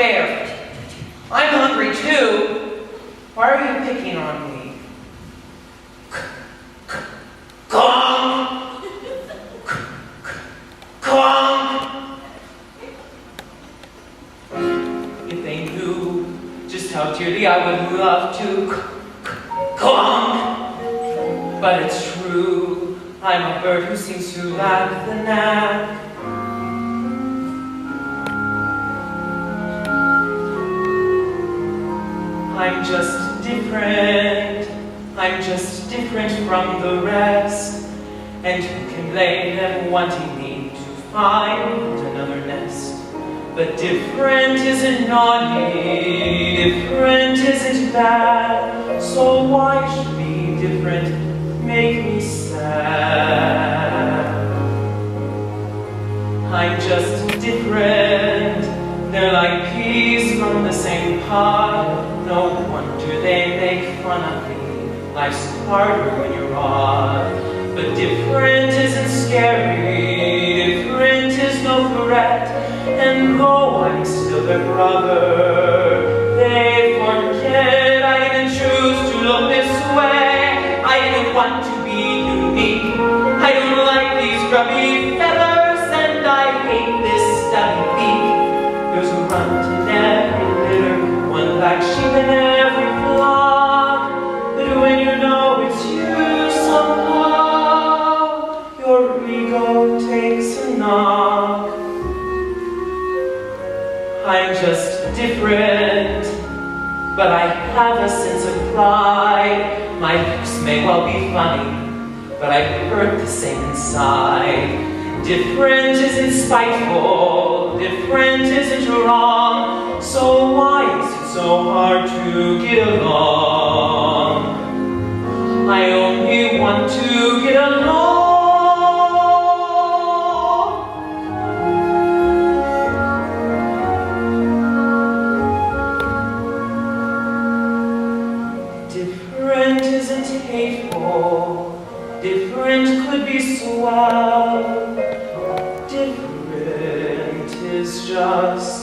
fair. I'm hungry too. Why are you picking on me? Honk! Honk! If they knew just how dearly I would love to honk. But it's true, I'm a bird who seems to lack the knack. I'm just different from the rest. And who can blame them wanting me to find another nest? But different isn't naughty, different isn't bad. So why should be different make me sad? I'm just different. They're like peas from the same pod. No wonder they make fun of me. Life's harder when you're odd. But different isn't scary. Different is no threat. And though I'm still their brother, they forget I even choose to look this way. I even want to be unique. I don't like these grubby feathers, and I hate this stubby beak. There's a runt in every litter, one black sheep in every flock. But when you know it's you somehow, your ego takes a knock. I'm just different, but I have a sense of pride. My looks may well be funny, but I hurt the same inside. Different isn't spiteful, different isn't wrong. So why is it so hard to get along? I only want to get along. Different isn't hateful, different could be swell. Different is just